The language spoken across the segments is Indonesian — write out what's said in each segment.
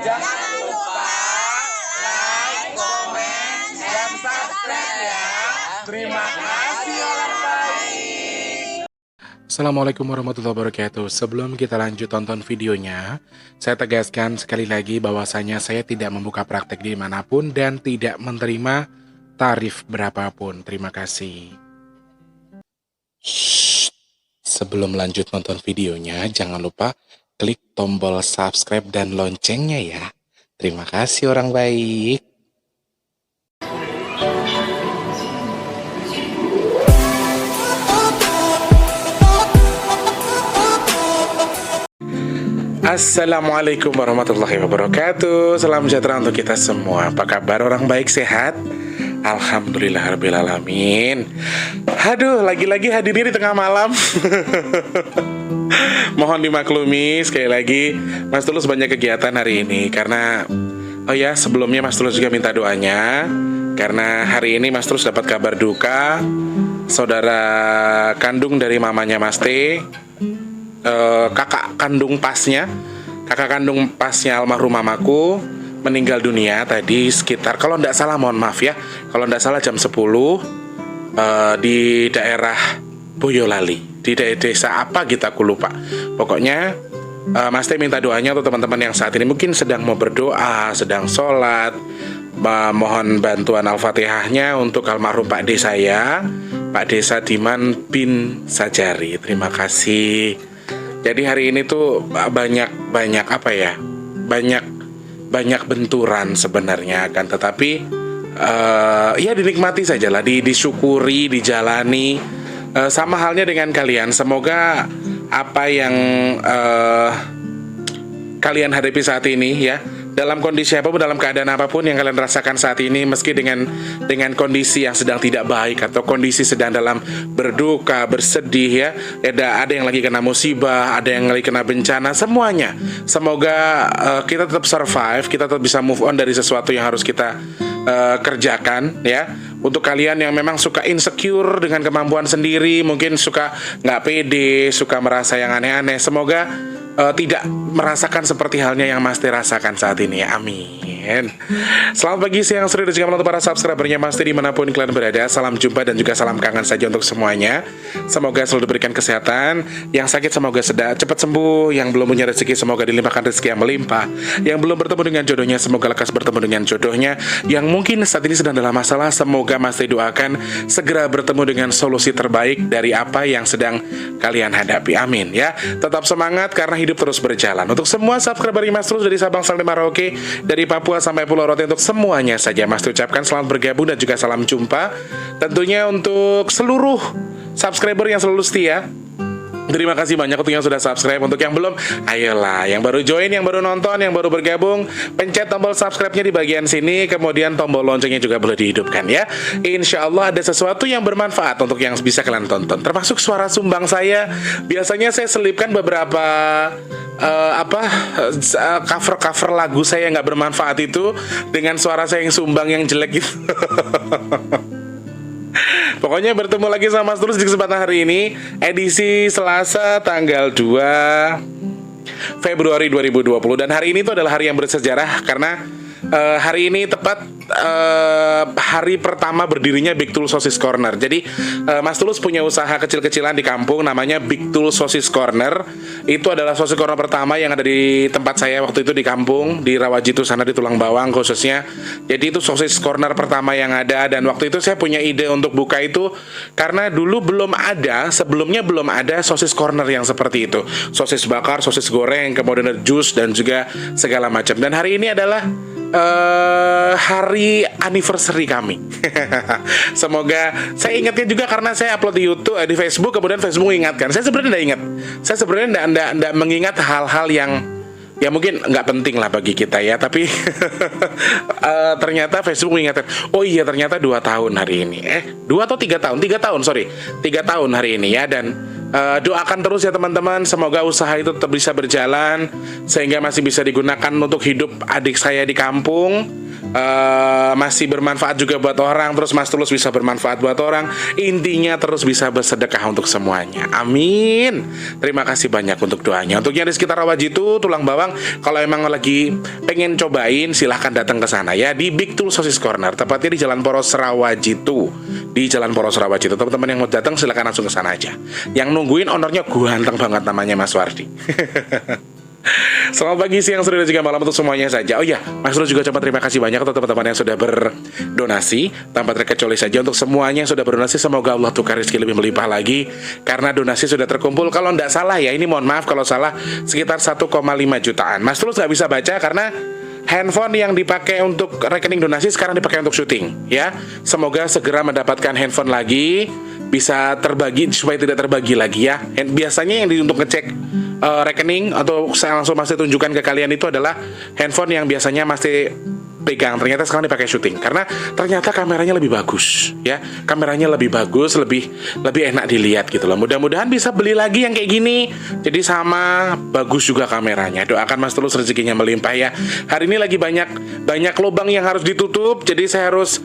Jangan lupa like, komen, dan subscribe ya. Terima kasih orang baik. Assalamualaikum warahmatullahi wabarakatuh. Sebelum kita lanjut tonton videonya, saya tegaskan sekali lagi bahwasanya saya tidak membuka praktek dimanapun dan tidak menerima tarif berapapun. Terima kasih. Shh. Sebelum lanjut nonton videonya, jangan lupa klik tombol subscribe dan loncengnya ya. Terima kasih orang baik. Assalamualaikum warahmatullahi wabarakatuh. Salam sejahtera untuk kita semua. Apa kabar orang baik, sehat? Alhamdulillahirrabbilalamin. Aduh, lagi-lagi hadirnya di tengah malam. Mohon dimaklumi sekali lagi, Mas Tulus banyak kegiatan hari ini. Karena, oh ya, sebelumnya Mas Tulus juga minta doanya. Karena hari ini Mas Tulus dapat kabar duka. Saudara kandung dari mamanya Mas T, kakak kandung pasnya almarhum mamaku meninggal dunia tadi sekitar, kalau tidak salah, mohon maaf ya, kalau tidak salah jam 10 di daerah Boyolali, di desa apa gitu aku lupa. Pokoknya Mas Teh minta doanya untuk teman-teman yang saat ini mungkin sedang mau berdoa, sedang sholat, mohon bantuan Al-Fatihahnya untuk almarhum Pak D saya, Pak D Sadiman bin Sajari. Terima kasih. Jadi hari ini tuh banyak apa ya, banyak benturan sebenarnya kan, tetapi ya dinikmati sajalah, disyukuri, dijalani, sama halnya dengan kalian. Semoga apa yang kalian hadapi saat ini ya, dalam kondisi apapun, dalam keadaan apapun yang kalian rasakan saat ini, meski dengan kondisi yang sedang tidak baik atau kondisi sedang dalam berduka, bersedih ya, ada yang lagi kena musibah, ada yang lagi kena bencana, semuanya. Semoga kita tetap survive, kita tetap bisa move on dari sesuatu yang harus kita kerjakan ya. Untuk kalian yang memang suka insecure dengan kemampuan sendiri, mungkin suka nggak pede, suka merasa yang aneh-aneh, semoga tidak merasakan seperti halnya yang Mas T rasakan saat ini ya. Amin. Selamat pagi, siang, sore, dan juga malam untuk para subscribernya Mas T dimanapun kalian berada. Salam jumpa dan juga salam kangen saja untuk semuanya. Semoga selalu diberikan kesehatan. Yang sakit semoga cepat sembuh. Yang belum punya rezeki semoga dilimpahkan rezeki yang melimpah. Yang belum bertemu dengan jodohnya semoga lekas bertemu dengan jodohnya. Yang mungkin saat ini sedang dalam masalah, semoga Mas T doakan segera bertemu dengan solusi terbaik dari apa yang sedang kalian hadapi. Amin ya. Tetap semangat karena hidup terus berjalan. Untuk semua subscriber Mas Tulus dari Sabang sampai Merauke, dari Papua sampai Pulau Rote, untuk semuanya saja Mas Tulus ucapkan selamat bergabung dan juga salam jumpa. Tentunya untuk seluruh subscriber yang selalu setia, terima kasih banyak untuk yang sudah subscribe. Untuk yang belum, ayolah, yang baru join, yang baru nonton, yang baru bergabung, pencet tombol subscribe-nya di bagian sini, kemudian tombol loncengnya juga boleh dihidupkan ya. Insya Allah ada sesuatu yang bermanfaat untuk yang bisa kalian tonton, termasuk suara sumbang saya. Biasanya saya selipkan beberapa cover lagu saya yang nggak bermanfaat itu dengan suara saya yang sumbang yang jelek gitu. Pokoknya bertemu lagi sama Mas Tulus di kesempatan hari ini, edisi Selasa tanggal 2 Februari 2020. Dan hari ini tuh adalah hari yang bersejarah karena hari ini tepat hari pertama berdirinya Big Tool Sosis Corner. Jadi Mas Tulus punya usaha kecil-kecilan di kampung namanya Big Tool Sosis Corner. Itu adalah sosis corner pertama yang ada di tempat saya waktu itu di kampung, di Rawajitu sana, di Tulang Bawang khususnya. Jadi itu sosis corner pertama yang ada, dan waktu itu saya punya ide untuk buka itu karena dulu sebelumnya belum ada sosis corner yang seperti itu. Sosis bakar, sosis goreng, kemudian ada jus dan juga segala macam. Dan hari ini adalah hari anniversary kami. Semoga, saya ingatnya juga karena saya upload di YouTube, di Facebook, kemudian Facebook mengingatkan. Saya sebenarnya tidak ingat. Saya sebenarnya tidak mengingat hal-hal yang ya mungkin nggak penting lah bagi kita ya, tapi ternyata Facebook mengingatkan, oh iya ternyata 2 tahun hari ini, 2 atau 3 tahun, 3 tahun sorry, 3 tahun hari ini ya. Dan doakan terus ya teman-teman, semoga usaha itu tetap bisa berjalan sehingga masih bisa digunakan untuk hidup adik saya di kampung. masih bermanfaat juga buat orang, terus Mas Tulus bisa bermanfaat buat orang. Intinya terus bisa bersedekah untuk semuanya. Amin. Terima kasih banyak untuk doanya. Untuk yang di sekitar Rawajitu, Tulang Bawang, kalau emang lagi pengen cobain, silahkan datang ke sana ya, di Big Tool Sosis Corner, tepatnya di Jalan Poros Rawajitu. Di Jalan Poros Rawajitu. Teman-teman yang mau datang silahkan langsung ke sana aja. Yang nungguin ownernya ganteng banget, namanya Mas Wardi. Selamat pagi, siang, sore, dan juga malam untuk semuanya saja. Oh ya, Mas Tulus juga coba terima kasih banyak untuk teman-teman yang sudah berdonasi tanpa terkecuali saja. Untuk semuanya yang sudah berdonasi, semoga Allah tukar rezeki lebih melimpah lagi, karena donasi sudah terkumpul. Kalau tidak salah ya, ini mohon maaf kalau salah, sekitar 1,5 jutaan. Mas Tulus nggak bisa baca karena handphone yang dipakai untuk rekening donasi sekarang dipakai untuk syuting ya. Semoga segera mendapatkan handphone lagi, bisa terbagi supaya tidak terbagi lagi ya. Biasanya yang untuk ngecek rekening atau saya langsung masih tunjukkan ke kalian itu adalah handphone yang biasanya masih pegang, ternyata sekarang dipakai syuting karena ternyata kameranya lebih bagus ya, kameranya lebih bagus, lebih enak dilihat gitu loh. Mudah-mudahan bisa beli lagi yang kayak gini, jadi sama bagus juga kameranya. Doakan Mas Tulus rezekinya melimpah ya. Hari ini lagi banyak lubang yang harus ditutup, jadi saya harus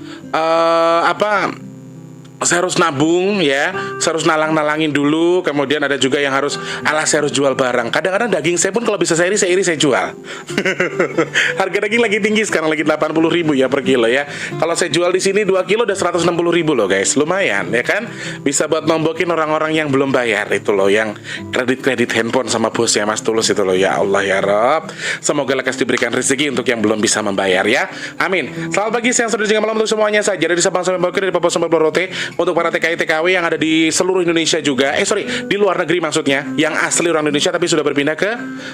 saya harus nabung ya, saya harus nalang-nalangin dulu. Kemudian ada juga yang saya harus jual barang. Kadang-kadang daging saya pun kalau bisa saya iri saya jual. Harga daging lagi tinggi sekarang, lagi 80.000 ya per kilo ya. Kalau saya jual di sini 2 kilo udah 160.000 loh guys, lumayan ya kan. Bisa buat nombokin orang-orang yang belum bayar itu loh, yang kredit handphone sama bosnya Mas Tulus itu loh. Ya Allah ya Rob, semoga lekas diberikan rezeki untuk yang belum bisa membayar ya. Amin. Selamat pagi, siang, sore, juga malam untuk semuanya saja. Dari Sabang sampai Merauke, dari Papua sampai Pulau Rote. Untuk para TKI TKW yang ada di seluruh Indonesia juga, di luar negeri maksudnya, yang asli orang Indonesia tapi sudah berpindah ke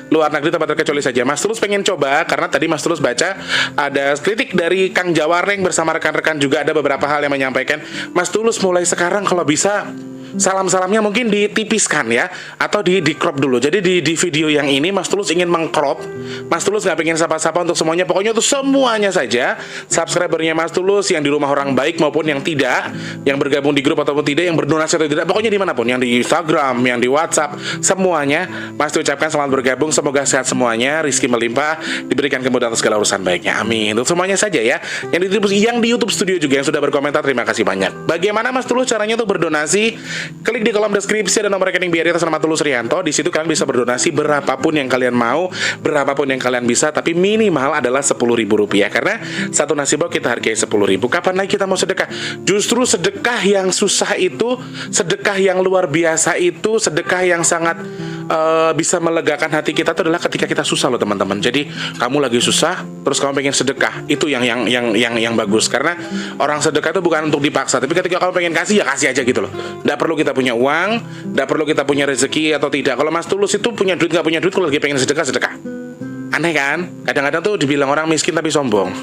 luar negeri tanpa terkecuali saja. Mas Tulus pengen coba, karena tadi Mas Tulus baca ada kritik dari Kang Jawareng bersama rekan-rekan juga, ada beberapa hal yang menyampaikan. Mas Tulus mulai sekarang kalau bisa salam-salamnya mungkin ditipiskan ya, atau di crop dulu. Jadi di video yang ini Mas Tulus ingin mengcrop. Mas Tulus nggak pengen sapa-sapa untuk semuanya, pokoknya tuh semuanya saja subscribernya Mas Tulus, yang di rumah orang baik maupun yang tidak, yang bergabung di grup ataupun tidak, yang berdonasi atau tidak, pokoknya dimanapun, yang di Instagram, yang di WhatsApp, semuanya Mas Tulus ucapkan selamat bergabung, semoga sehat semuanya, rezeki melimpah, diberikan kemudahan atas segala urusan baiknya, amin. Untuk semuanya saja ya, yang di YouTube Studio juga yang sudah berkomentar, terima kasih banyak. Bagaimana Mas Tulus caranya untuk berdonasi? Klik di kolom deskripsi, ada nomor rekening BRI atas nama Tulus Rianto. Di situ kalian bisa berdonasi berapapun yang kalian mau, berapapun yang kalian bisa, tapi minimal adalah Rp10.000 karena satu nasi bau kita hargai Rp10.000. Kapan lagi kita mau sedekah? Justru sedekah yang susah itu, sedekah yang luar biasa itu, sedekah yang sangat bisa melegakan hati kita itu adalah ketika kita susah loh teman-teman. Jadi kamu lagi susah, terus kamu pengen sedekah, itu yang bagus. Karena orang sedekah itu bukan untuk dipaksa, tapi ketika kamu pengen kasih ya kasih aja gitu loh. Nggak perlu kita punya uang, nggak perlu kita punya rezeki atau tidak. Kalau Mas Tulus itu punya duit nggak punya duit, kalau lagi pengen sedekah. Aneh kan? Kadang-kadang tuh dibilang orang miskin tapi sombong.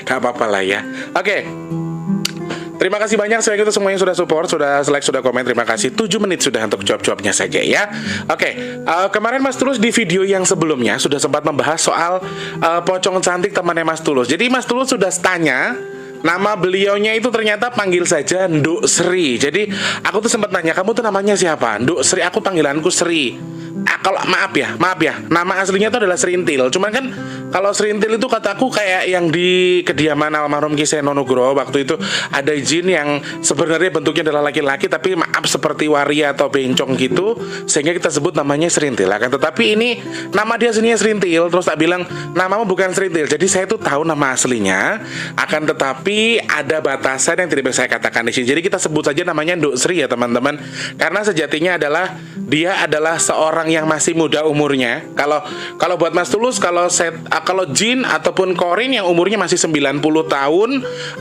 Gak apa-apa lah ya. Oke. Terima kasih banyak sekali itu semua yang sudah support, sudah like, sudah komen. Terima kasih. 7 menit sudah untuk jawab-jawabnya saja ya. Oke, kemarin Mas Tulus di video yang sebelumnya sudah sempat membahas soal pocong cantik temannya Mas Tulus. Jadi Mas Tulus sudah tanya, nama beliaunya itu ternyata panggil saja Nduk Sri. Jadi aku tuh sempat nanya, kamu tuh namanya siapa? Nduk Sri, aku panggilanku Sri. Kalau maaf ya, nama aslinya itu adalah Serintil. Cuman kan kalau Serintil itu kataku kayak yang di kediaman almarhum Ki Seno Nugroho waktu itu ada jin yang sebenarnya bentuknya adalah laki-laki, tapi maaf seperti waria atau bencong gitu, sehingga kita sebut namanya Serintil. Akan tetapi ini nama dia aslinya Serintil, terus tak bilang namamu bukan Serintil. Jadi saya tuh tahu nama aslinya, akan tetapi ada batasan yang tidak bisa saya katakan di sini. Jadi kita sebut saja namanya Nduk Sri ya teman-teman, karena sejatinya dia adalah seorang yang masih muda umurnya. Kalau buat Mas Tulus, kalau jin ataupun korin yang umurnya masih 90 tahun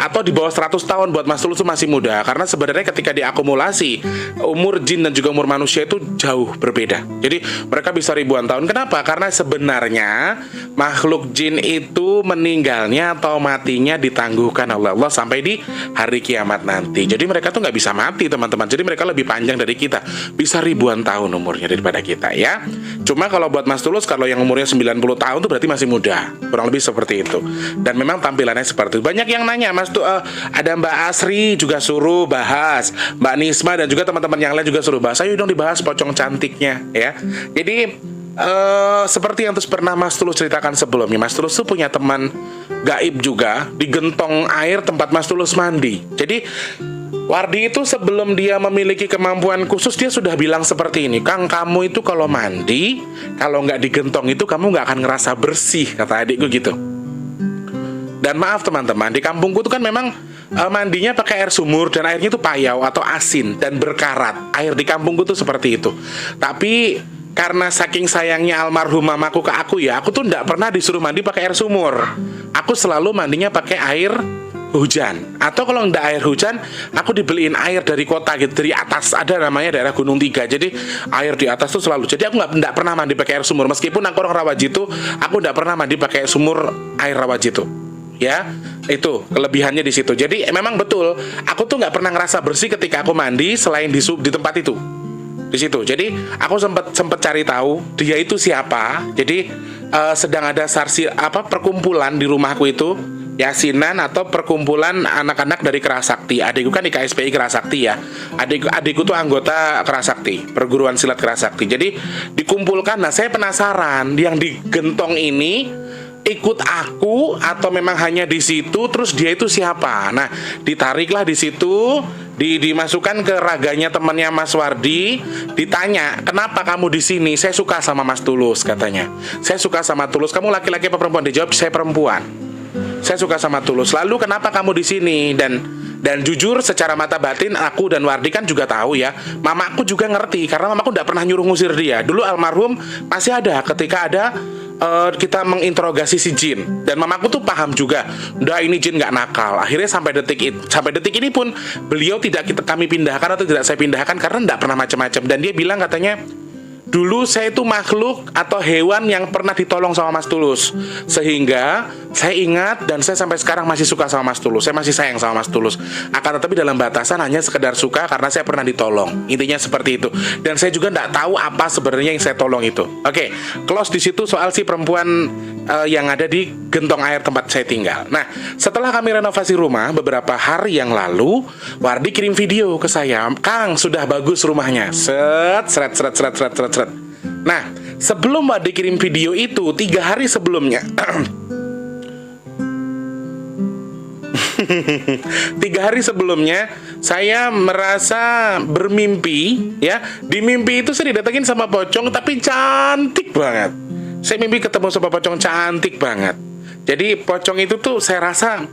atau di bawah 100 tahun, buat Mas Tulus itu masih muda. Karena sebenarnya ketika diakumulasi umur jin dan juga umur manusia itu jauh berbeda. Jadi mereka bisa ribuan tahun. Kenapa? Karena sebenarnya makhluk jin itu meninggalnya atau matinya ditangguhkan oleh Allah sampai di hari kiamat nanti. Jadi mereka tuh nggak bisa mati teman-teman. Jadi mereka lebih panjang dari kita, bisa ribuan tahun umurnya daripada kita ya. Cuma kalau buat Mas Tulus, kalau yang umurnya 90 tahun itu berarti masih muda, kurang lebih seperti itu. Dan memang tampilannya seperti itu. Banyak yang nanya, Mas tuh ada Mbak Asri juga suruh bahas, Mbak Nisma dan juga teman-teman yang lain juga suruh bahas. Ayo dong dibahas pocong cantiknya ya. Jadi seperti yang terus pernah Mas Tulus ceritakan sebelumnya, Mas Tulus tuh punya teman gaib juga di gentong air tempat Mas Tulus mandi. Jadi Wardi itu sebelum dia memiliki kemampuan khusus, dia sudah bilang seperti ini, Kang, kamu itu kalau mandi, kalau nggak digentong itu kamu nggak akan ngerasa bersih, kata adikku gitu. Dan maaf teman-teman, di kampungku itu kan memang mandinya pakai air sumur dan airnya itu payau atau asin dan berkarat. Air di kampungku tuh seperti itu. Tapi karena saking sayangnya almarhum mamaku ke aku ya, aku tuh nggak pernah disuruh mandi pakai air sumur. Aku selalu mandinya pakai air hujan. Atau kalau nggak air hujan, aku dibeliin air dari kota gitu, dari atas, ada namanya daerah Gunung Tiga. Jadi air di atas tuh selalu. Jadi aku nggak pernah mandi pakai air sumur. Meskipun aku orang Rawajitu, aku nggak pernah mandi pakai sumur air Rawajitu. Ya, itu kelebihannya di situ. Jadi memang betul, aku tuh nggak pernah ngerasa bersih ketika aku mandi selain di tempat itu. Di situ. Jadi aku sempat cari tahu dia itu siapa. Jadi sedang ada perkumpulan di rumahku itu, yasinan atau perkumpulan anak-anak dari Kerasakti. Adikku kan di KSPI Kerasakti ya. Adikku tuh anggota Kerasakti, perguruan silat Kerasakti. Jadi dikumpulkan. Nah, saya penasaran yang di gentong ini ikut aku atau memang hanya di situ, terus dia itu siapa. Nah, ditariklah di situ, dimasukkan ke raganya temannya Mas Wardi, ditanya, "Kenapa kamu di sini?" "Saya suka sama Mas Tulus," katanya. "Saya suka sama Tulus." "Kamu laki-laki apa perempuan?" Dijawab, "Saya perempuan." "Saya suka sama Tulus." "Lalu kenapa kamu di sini?" Dan jujur secara mata batin aku dan Wardi kan juga tahu ya, mamaku juga ngerti karena mamaku tidak pernah nyuruh ngusir dia. Dulu almarhum masih ada ketika ada kita menginterogasi si jin, dan mamaku tuh paham juga, udah ini jin nggak nakal. Akhirnya sampai detik ini pun beliau tidak kami pindahkan atau tidak saya pindahkan karena nggak pernah macam-macam. Dan dia bilang katanya, dulu saya itu makhluk atau hewan yang pernah ditolong sama Mas Tulus, sehingga saya ingat dan saya sampai sekarang masih suka sama Mas Tulus. Saya masih sayang sama Mas Tulus. Akan tetapi dalam batasan hanya sekedar suka karena saya pernah ditolong. Intinya seperti itu. Dan saya juga nggak tahu apa sebenarnya yang saya tolong itu. Oke, close di situ soal si perempuan yang ada di gentong air tempat saya tinggal. Nah, setelah kami renovasi rumah beberapa hari yang lalu, Wardi kirim video ke saya, "Kang, sudah bagus rumahnya." Seret. Nah, sebelum Wardi kirim video itu, 3 hari sebelumnya 3 hari sebelumnya saya merasa bermimpi ya. Di mimpi itu saya didatengin sama pocong, tapi cantik banget. Saya mimpi ketemu sama pocong cantik banget. Jadi pocong itu tuh saya rasa,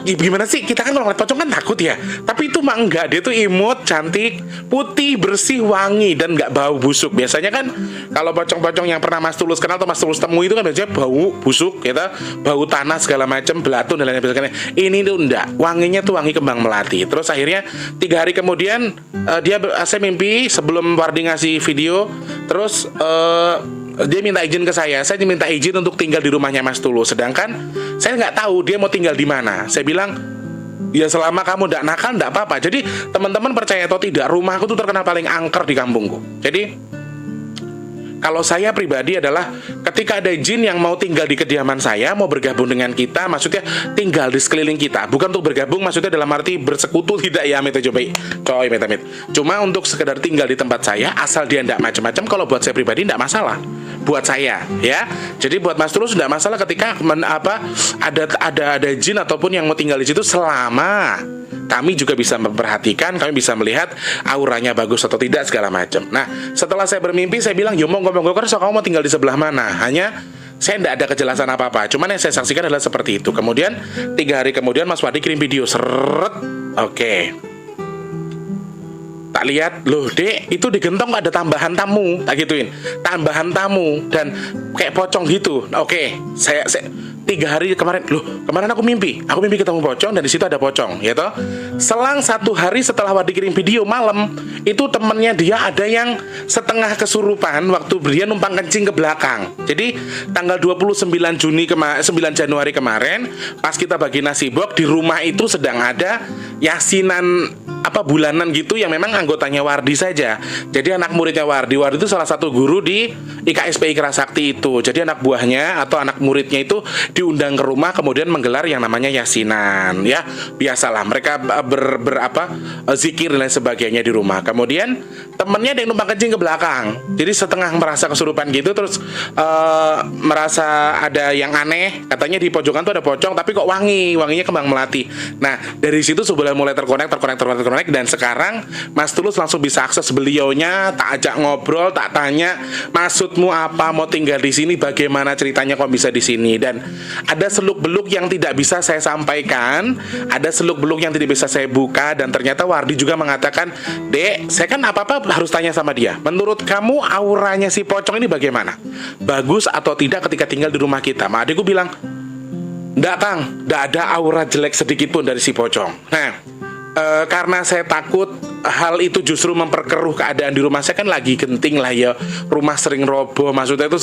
gimana sih, kita kan kalau ngeliat pocong kan takut ya, tapi itu mah enggak. Dia tuh imut, cantik, putih, bersih, wangi, dan nggak bau busuk. Biasanya kan kalau pocong-pocong yang pernah Mas Tulus kenal atau Mas Tulus temui itu kan biasanya bau busuk, gitu, bau tanah segala macam, belatung dan lain sebagainya. Ini tuh enggak, wanginya tuh wangi kembang melati. Terus akhirnya 3 hari kemudian saya mimpi sebelum Wardi ngasih video, terus dia minta izin ke saya minta izin untuk tinggal di rumahnya Mas Tulus. Sedangkan saya nggak tahu dia mau tinggal di mana. Saya bilang, ya selama kamu nggak nakal nggak apa-apa. Jadi teman-teman percaya atau tidak, rumahku tuh terkenal paling angker di kampungku. Jadi kalau saya pribadi adalah ketika ada jin yang mau tinggal di kediaman saya, mau bergabung dengan kita, maksudnya tinggal di sekeliling kita, bukan untuk bergabung maksudnya dalam arti bersekutu, tidak ya, coy, cuma untuk sekedar tinggal di tempat saya, asal dia tidak macam-macam. Kalau buat saya pribadi tidak masalah, buat saya ya. Jadi buat Mas Tulus tidak masalah ketika ada jin ataupun yang mau tinggal di situ, selama kami juga bisa memperhatikan, kami bisa melihat auranya bagus atau tidak segala macam. Nah, setelah saya bermimpi, saya bilang, "Yo, monggo so kamu mau tinggal di sebelah mana?" Hanya saya tidak ada kejelasan apa-apa. Cuman yang saya saksikan adalah seperti itu. Kemudian 3 hari kemudian Mas Wardi kirim video, seret. Oke. Tak lihat, loh dek, itu di gentong ada tambahan tamu, tak gituin, tambahan tamu dan kayak pocong gitu. Oke, saya 3 hari kemarin, kemarin aku mimpi ketemu pocong dan di situ ada pocong, ya toh. Selang 1 hari setelah Wardi kirim video malam, itu temennya dia ada yang setengah kesurupan waktu dia numpang kencing ke belakang. Jadi tanggal 29 Januari kemarin, pas kita bagi nasi box di rumah itu sedang ada yasinan apa bulanan gitu yang memang anggotanya Wardi saja. Jadi anak muridnya Wardi itu salah satu guru di IKSP Ikra Sakti itu. Jadi anak buahnya atau anak muridnya itu diundang ke rumah kemudian menggelar yang namanya yasinan, ya. Biasalah mereka zikir dan lain sebagainya di rumah. Kemudian temennya ada yang numpang kencing ke belakang. Jadi setengah merasa kesurupan gitu, terus merasa ada yang aneh. Katanya di pojokan tuh ada pocong tapi kok wanginya kembang melati. Nah, dari situ sudah mulai terkonek, dan sekarang Mas Tulus langsung bisa akses beliaunya, tak ajak ngobrol, tak tanya maksudmu apa, mau tinggal di sini, bagaimana ceritanya kok bisa di sini. Dan ada seluk-beluk yang tidak bisa saya sampaikan, ada seluk-beluk yang tidak bisa saya buka, dan ternyata Wardi juga mengatakan, "Dek, saya kan apa-apa harus tanya sama dia. Menurut kamu auranya si pocong ini bagaimana? Bagus atau tidak ketika tinggal di rumah kita?" Mak adikku bilang, "Nggak, Kang, nggak ada aura jelek sedikit pun dari si pocong." Nah, karena saya takut hal itu justru memperkeruh keadaan di rumah saya, kan lagi genting lah ya, rumah sering roboh, maksudnya itu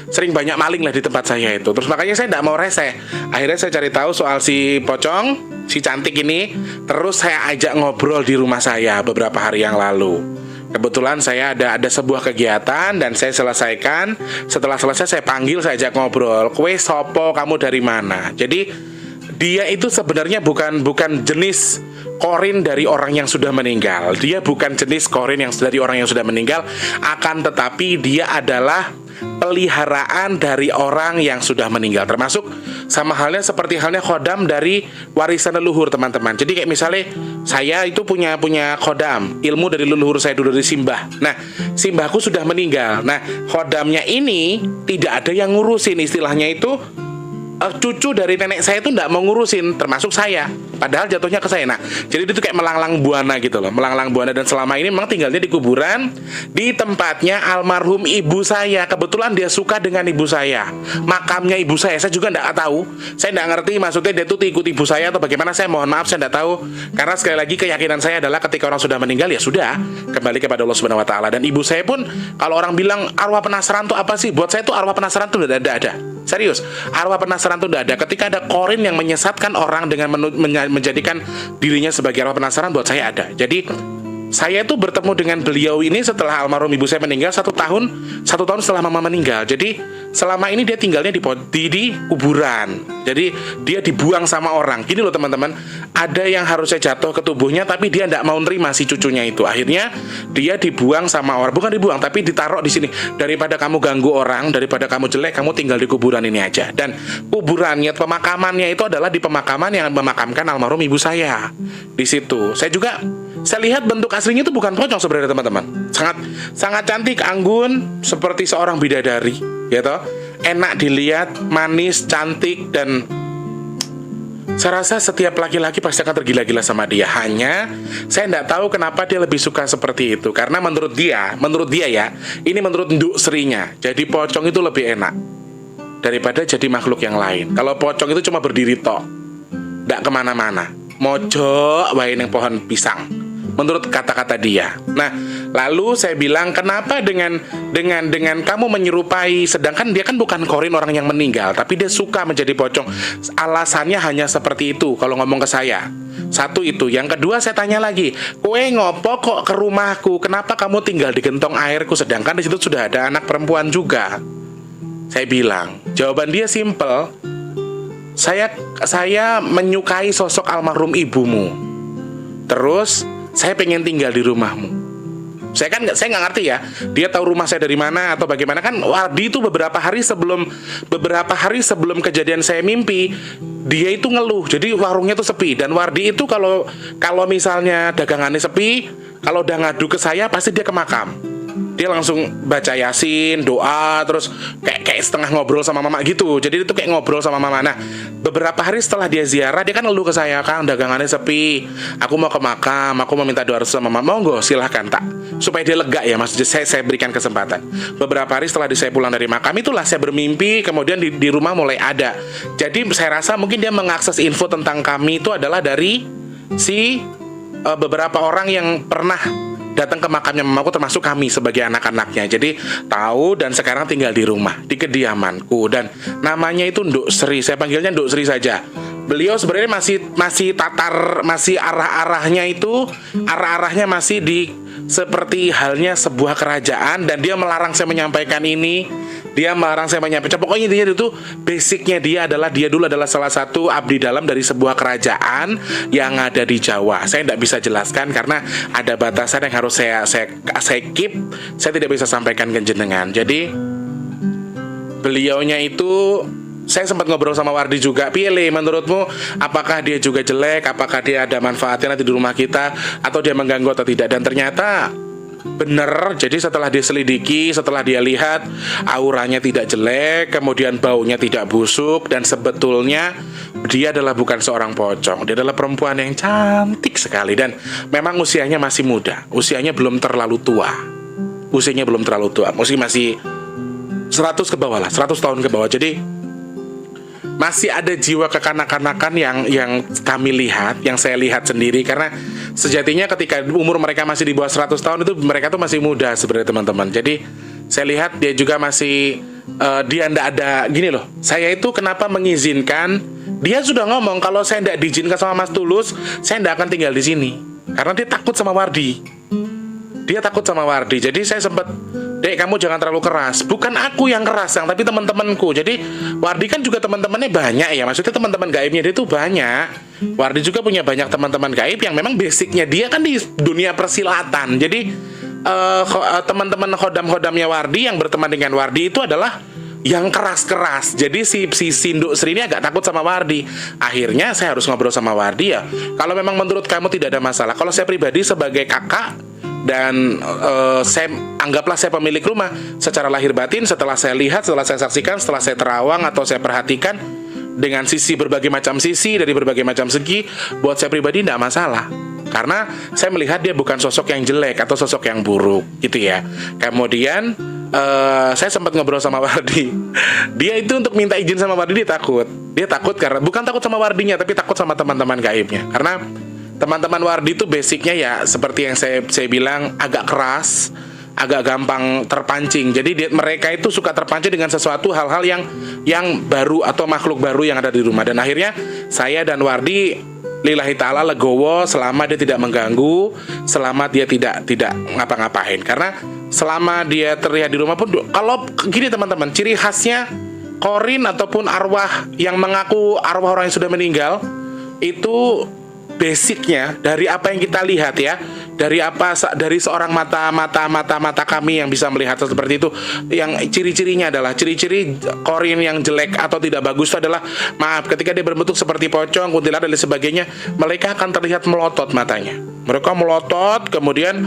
sering banyak maling lah di tempat saya itu. Terus makanya saya tidak mau reseh. Akhirnya saya cari tahu soal si pocong, si cantik ini. Terus saya ajak ngobrol di rumah saya beberapa hari yang lalu. Kebetulan saya ada sebuah kegiatan dan saya selesaikan. Setelah selesai saya panggil, saya ajak ngobrol. "Kue sopo, kamu dari mana?" Jadi dia itu sebenarnya bukan jenis korin dari orang yang sudah meninggal. Dia bukan jenis korin yang dari orang yang sudah meninggal, akan tetapi dia adalah peliharaan dari orang yang sudah meninggal. Termasuk sama halnya seperti halnya khodam dari warisan leluhur, teman-teman. Jadi kayak misalnya saya itu punya khodam, ilmu dari leluhur saya dulu, dari simbah. Nah, simbahku sudah meninggal. Nah, khodamnya ini tidak ada yang ngurusin, istilahnya itu cucu dari nenek saya itu tidak mau ngurusin, termasuk saya, padahal jatuhnya ke saya. Nah, jadi itu kayak melanglang buana gitu loh, melanglang buana. Dan selama ini memang tinggalnya di kuburan, di tempatnya almarhum ibu saya. Kebetulan dia suka dengan ibu saya, makamnya ibu saya juga tidak tahu. Saya tidak ngerti maksudnya dia tuh ikut ibu saya atau bagaimana, saya mohon maaf, saya tidak tahu. Karena sekali lagi keyakinan saya adalah ketika orang sudah meninggal ya sudah, kembali kepada Allah Subhanahu Wa Taala. Dan ibu saya pun, kalau orang bilang arwah penasaran tuh apa sih, buat saya tuh arwah penasaran tuh tidak ada. Serius, arwah penasaran itu tidak ada. Ketika ada korin yang menyesatkan orang dengan menjadikan dirinya sebagai arwah penasaran, buat saya ada. Jadi saya itu bertemu dengan beliau ini setelah almarhum ibu saya meninggal, satu tahun setelah mama meninggal. Jadi selama ini dia tinggalnya di kuburan. Jadi dia dibuang sama orang. Gini loh teman-teman, ada yang harusnya jatuh ke tubuhnya tapi dia tidak mau nerima si cucunya itu. Akhirnya dia dibuang sama orang, bukan dibuang tapi ditaruh di sini. Daripada kamu ganggu orang, daripada kamu jelek, kamu tinggal di kuburan ini aja. Dan kuburannya, pemakamannya itu adalah di pemakaman yang memakamkan almarhum ibu saya. Di situ saya lihat bentuk aslinya itu bukan pocong sebenarnya teman-teman. Sangat cantik, anggun, seperti seorang bidadari, gitu. Enak dilihat, manis, cantik, dan saya rasa setiap laki-laki pasti akan tergila-gila sama dia. Hanya saya tidak tahu kenapa dia lebih suka seperti itu. Karena menurut dia ya, ini menurut Nduk Srinya, jadi pocong itu lebih enak daripada jadi makhluk yang lain. Kalau pocong itu cuma berdiri tok, tidak kemana-mana, mojok wae ning pohon pisang, menurut kata-kata dia. Nah, lalu saya bilang, kenapa dengan kamu menyerupai, sedangkan dia kan bukan korin orang yang meninggal, tapi dia suka menjadi pocong. Alasannya hanya seperti itu kalau ngomong ke saya. Satu itu. Yang kedua, saya tanya lagi, "Kowe ngopo kok ke rumahku? Kenapa kamu tinggal di gentong airku sedangkan di situ sudah ada anak perempuan juga?" Saya bilang, jawaban dia simple. Saya menyukai sosok almarhum ibumu. Terus saya pengen tinggal di rumahmu. Saya nggak ngerti ya, dia tahu rumah saya dari mana atau bagaimana. Kan Wardi itu beberapa hari sebelum kejadian saya mimpi, dia itu ngeluh. Jadi warungnya tuh sepi. Dan Wardi itu kalau misalnya dagangannya sepi, kalau udah ngadu ke saya pasti dia ke makam. Dia langsung baca yasin, doa, terus kayak setengah ngobrol sama mama gitu. Jadi itu kayak ngobrol sama mama. Nah, beberapa hari setelah dia ziarah, dia kan ngeluh ke saya, "Kang, dagangannya sepi, aku mau ke makam, aku mau minta doa restu sama mama." "Monggo, silahkan tak." Supaya dia lega ya, mas, saya berikan kesempatan. Beberapa hari setelah saya pulang dari makam, itulah saya bermimpi, kemudian di rumah mulai ada. Jadi saya rasa mungkin dia mengakses info tentang kami itu adalah dari beberapa orang yang pernah datang ke makamnya mamaku, termasuk kami sebagai anak-anaknya. Jadi tahu, dan sekarang tinggal di rumah, di kediamanku. Dan namanya itu Nduk Sri, saya panggilnya Nduk Sri saja. beliau sebenarnya masih arah-arahnya masih di seperti halnya sebuah kerajaan, dan dia melarang saya menyampaikan ini. Dia melarang saya menyampaikan. Pokoknya intinya itu basicnya dia dulu adalah salah satu abdi dalam dari sebuah kerajaan yang ada di Jawa. Saya tidak bisa jelaskan karena ada batasan yang harus saya keep. Saya tidak bisa sampaikan ke jenengan. Jadi beliaunya itu, saya sempat ngobrol sama Wardi juga. Pilih, menurutmu apakah dia juga jelek? Apakah dia ada manfaatnya nanti di rumah kita? Atau dia mengganggu atau tidak? Dan ternyata bener. Jadi setelah dia selidiki, setelah dia lihat auranya tidak jelek, kemudian baunya tidak busuk, dan sebetulnya dia adalah bukan seorang pocong. Dia adalah perempuan yang cantik sekali, dan memang usianya masih muda. Usianya belum terlalu tua. Masih 100 ke bawah lah, 100 tahun ke bawah. Jadi masih ada jiwa kekanak-kanakan yang kami lihat, yang saya lihat sendiri. Karena sejatinya ketika umur mereka masih di bawah 100 tahun itu mereka tuh masih muda sebenarnya, teman-teman. Jadi saya lihat dia juga masih dia ndak ada gini loh. Saya itu kenapa mengizinkan, dia sudah ngomong kalau saya ndak diizinkan sama Mas Tulus, saya ndak akan tinggal di sini. Karena dia takut sama Wardi. Jadi saya sempat, Dek, kamu jangan terlalu keras. Bukan aku yang keras, tapi teman-temanku. Jadi Wardi kan juga teman-temannya banyak ya. Maksudnya teman-teman gaibnya dia itu banyak. Wardi juga punya banyak teman-teman gaib yang memang basicnya dia kan di dunia persilatan. Jadi teman-teman khodam-khodamnya Wardi yang berteman dengan Wardi itu adalah yang keras-keras. Jadi si Sinduk Sri ini agak takut sama Wardi. Akhirnya saya harus ngobrol sama Wardi ya. Kalau memang menurut kamu tidak ada masalah, kalau saya pribadi sebagai kakak dan saya anggaplah saya pemilik rumah secara lahir batin, setelah saya lihat, setelah saya saksikan, setelah saya terawang atau saya perhatikan dengan sisi berbagai macam sisi dari berbagai macam segi, buat saya pribadi tidak masalah. Karena saya melihat dia bukan sosok yang jelek atau sosok yang buruk gitu ya. Kemudian saya sempat ngobrol sama Wardi. Dia itu untuk minta izin sama Wardi dia takut karena bukan takut sama Wardinya, tapi takut sama teman-teman gaibnya. Karena teman-teman Wardi itu basicnya ya seperti yang saya bilang, agak keras, agak gampang terpancing. Jadi mereka itu suka terpancing dengan sesuatu hal-hal yang baru atau makhluk baru yang ada di rumah. Dan akhirnya saya dan Wardi lillahi ta'ala legowo selama dia tidak mengganggu, selama dia tidak ngapa-ngapain. Karena selama dia terlihat di rumah pun, kalau gini teman-teman, ciri khasnya korin ataupun arwah yang mengaku arwah orang yang sudah meninggal itu basicnya dari apa yang kita lihat ya, dari seorang mata kami yang bisa melihat seperti itu, yang ciri-cirinya adalah ciri-ciri korin yang jelek atau tidak bagus itu adalah, maaf, ketika dia berbentuk seperti pocong, kuntilanak dan sebagainya, mereka akan terlihat melotot matanya. Mereka melotot, kemudian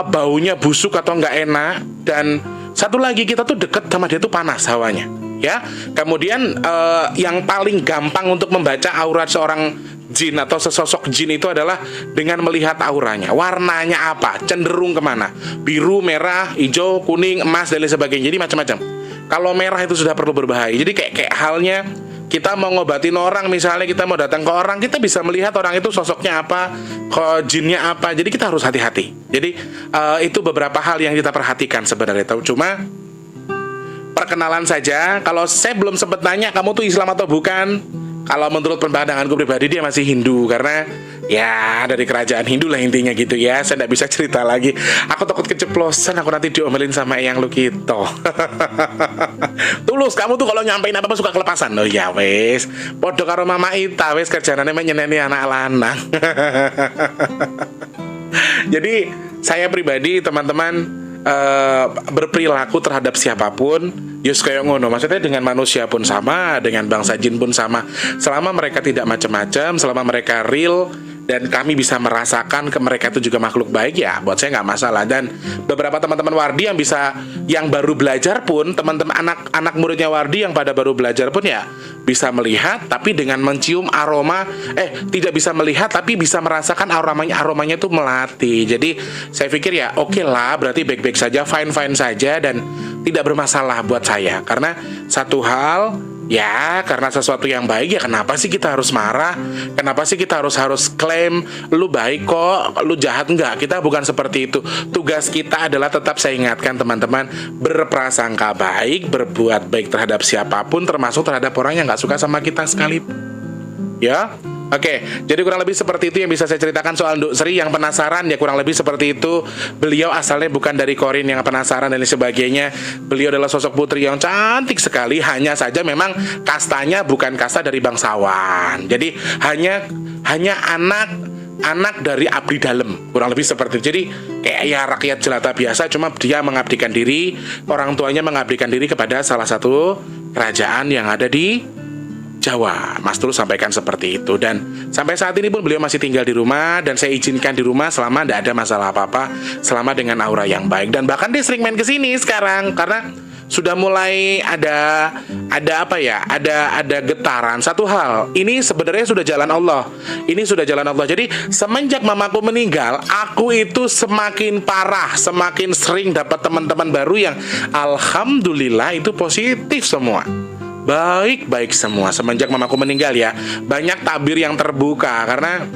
baunya busuk atau nggak enak, dan satu lagi kita tuh deket sama dia tuh panas hawanya. Ya, kemudian yang paling gampang untuk membaca aurat seorang jin atau sesosok jin itu adalah dengan melihat auranya, warnanya apa, cenderung kemana, biru, merah, hijau, kuning, emas dan lain sebagainya. Jadi macam-macam. Kalau merah itu sudah perlu berbahaya. Jadi kayak halnya kita mau ngobatin orang, misalnya kita mau datang ke orang, kita bisa melihat orang itu sosoknya apa, jinnya apa. Jadi kita harus hati-hati. Jadi itu beberapa hal yang kita perhatikan sebenarnya. Cuma perkenalan saja. Kalau saya belum sempat nanya kamu tuh Islam atau bukan, kalau menurut pandanganku pribadi dia masih Hindu, karena ya dari kerajaan Hindu lah intinya gitu ya. Saya tidak bisa cerita lagi. Aku takut keceplosan, aku nanti diomelin sama Eyang Lukito. Tulus, kamu tuh kalau nyampein apa-apa suka kelepasan. Oh ya wes, podo karo Mama Ita wes, kerjaannya menyeneni anak lanang. Jadi saya pribadi teman-teman berperilaku terhadap siapapun yus kayak ngono, maksudnya dengan manusia pun sama, dengan bangsa jin pun sama. Selama mereka tidak macam-macam, selama mereka real dan kami bisa merasakan ke mereka itu juga makhluk baik, ya buat saya nggak masalah. Dan beberapa teman-teman Wardi yang baru belajar pun, teman-teman anak muridnya Wardi yang pada baru belajar pun ya bisa melihat, tapi dengan mencium aroma, tidak bisa melihat tapi bisa merasakan aromanya itu melati. Jadi saya pikir ya oke lah, berarti baik-baik saja, fine-fine saja, dan tidak bermasalah buat saya. Karena satu hal, ya karena sesuatu yang baik, ya kenapa sih kita harus marah? Kenapa sih kita harus klaim lu baik kok, lu jahat? Enggak, kita bukan seperti itu. Tugas kita adalah tetap, saya ingatkan teman-teman, berprasangka baik, berbuat baik terhadap siapapun, termasuk terhadap orang yang gak suka sama kita sekalipun. Ya. Oke, jadi kurang lebih seperti itu yang bisa saya ceritakan soal Nduk Sri. Yang penasaran ya kurang lebih seperti itu. Beliau asalnya bukan dari Korin, yang penasaran dan lain sebagainya. Beliau adalah sosok putri yang cantik sekali. Hanya saja memang kastanya bukan kasta dari bangsawan. Jadi hanya anak dari abdi dalam, kurang lebih seperti itu. Jadi kayak ya rakyat jelata biasa, cuma dia mengabdikan diri, orang tuanya mengabdikan diri kepada salah satu kerajaan yang ada di Jawa. Mas Tulus sampaikan seperti itu. Dan sampai saat ini pun beliau masih tinggal di rumah, dan saya izinkan di rumah selama tidak ada masalah apa-apa, selama dengan aura yang baik. Dan bahkan dia sering main ke sini sekarang karena sudah mulai ada apa ya, ada getaran. Satu hal, ini sebenarnya sudah jalan Allah. Ini sudah jalan Allah. Jadi semenjak mamaku meninggal, aku itu semakin parah, semakin sering dapat teman-teman baru yang alhamdulillah itu positif semua. Baik-baik semua semenjak mamaku meninggal ya. Banyak tabir yang terbuka karena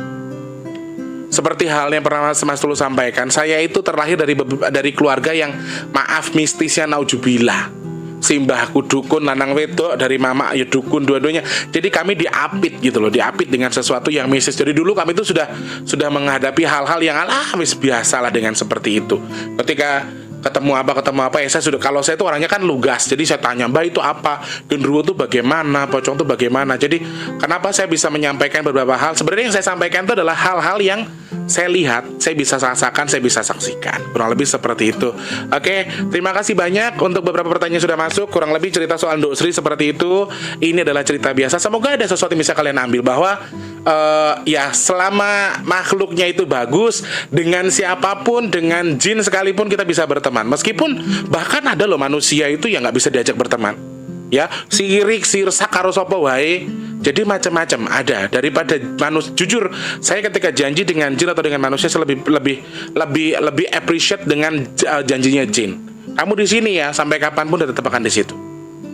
seperti hal yang pernah Mas Tulus sampaikan, saya itu terlahir dari keluarga yang maaf mistisnya naujubillah. Simbahku dukun lanang wedok, dari mama ya dukun, dua-duanya. Jadi kami diapit gitu loh, diapit dengan sesuatu yang mistis. Jadi dulu kami itu sudah menghadapi hal-hal yang wis biasalah dengan seperti itu. Ketika ketemu apa ya, saya sudah, kalau saya itu orangnya kan lugas, jadi saya tanya, Mbak itu apa, genderuwo itu bagaimana, pocong itu bagaimana. Jadi kenapa saya bisa menyampaikan beberapa hal, sebenarnya yang saya sampaikan itu adalah hal-hal yang saya lihat, saya bisa rasakan, saya bisa saksikan, kurang lebih seperti itu. Oke, terima kasih banyak untuk beberapa pertanyaan sudah masuk. Kurang lebih cerita soal Nduk Sri seperti itu. Ini adalah cerita biasa, semoga ada sesuatu yang bisa kalian ambil, bahwa ya selama makhluknya itu bagus, dengan siapapun, dengan jin sekalipun kita bisa berteman. Meskipun bahkan ada loh manusia itu yang nggak bisa diajak berteman, ya sirik, sirsak, karo sopo wae. Jadi macam-macam ada daripada manusia. Jujur, saya ketika janji dengan jin atau dengan manusia, saya lebih appreciate dengan janjinya jin. Kamu di sini ya, sampai kapanpun tetap akan di situ.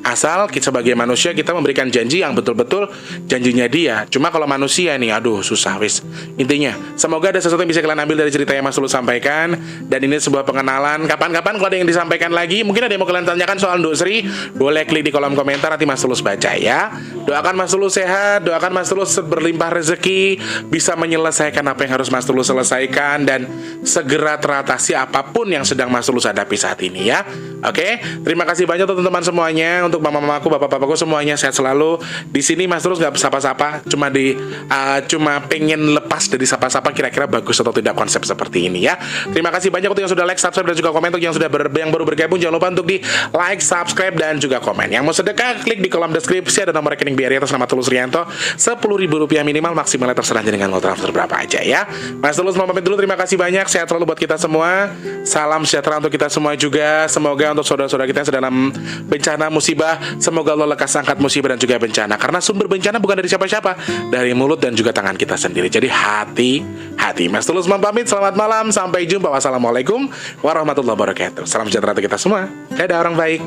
Asal kita sebagai manusia kita memberikan janji yang betul-betul janjinya dia. Cuma kalau manusia nih, aduh susah wis. Intinya, semoga ada sesuatu yang bisa kalian ambil dari cerita yang Mas Tulus sampaikan. Dan ini sebuah pengenalan. Kapan-kapan kalau ada yang disampaikan lagi, mungkin ada yang mau kalian tanyakan soal Nduk Sri, boleh klik di kolom komentar, nanti Mas Tulus baca ya. Doakan Mas Tulus sehat, doakan Mas Tulus berlimpah rezeki, bisa menyelesaikan apa yang harus Mas Tulus selesaikan, dan segera teratasi apapun yang sedang Mas Tulus hadapi saat ini ya. Oke, terima kasih banyak teman-teman semuanya. Untuk mama-mamaku, bapak-bapakku semuanya sehat selalu. Di sini Mas Tulus nggak sapa-sapa, cuma pengen lepas dari sapa-sapa, kira-kira bagus atau tidak konsep seperti ini ya. Terima kasih banyak untuk yang sudah like, subscribe, dan juga komen. Untuk yang baru bergabung, jangan lupa untuk di like, subscribe, dan juga komen. Yang mau sedekah, klik di kolom deskripsi, ada nomor rekening BRI atas nama Tulus Rianto. Rp10.000 minimal, maksimalnya terserah dengan mau transfer berapa aja ya. Mas Tulus mau pamit dulu, terima kasih banyak, sehat selalu buat kita semua. Salam sejahtera untuk kita semua juga. Semoga untuk saudara-saudara kita yang sedang dalam bencana musibah, semoga Allah lekas angkat musibah dan juga bencana, karena sumber bencana bukan dari siapa-siapa, dari mulut dan juga tangan kita sendiri. Jadi hati-hati. Mas Tulus pamit, selamat malam, sampai jumpa. Wassalamualaikum warahmatullahi wabarakatuh. Salam sejahtera untuk kita semua. Dadah orang baik.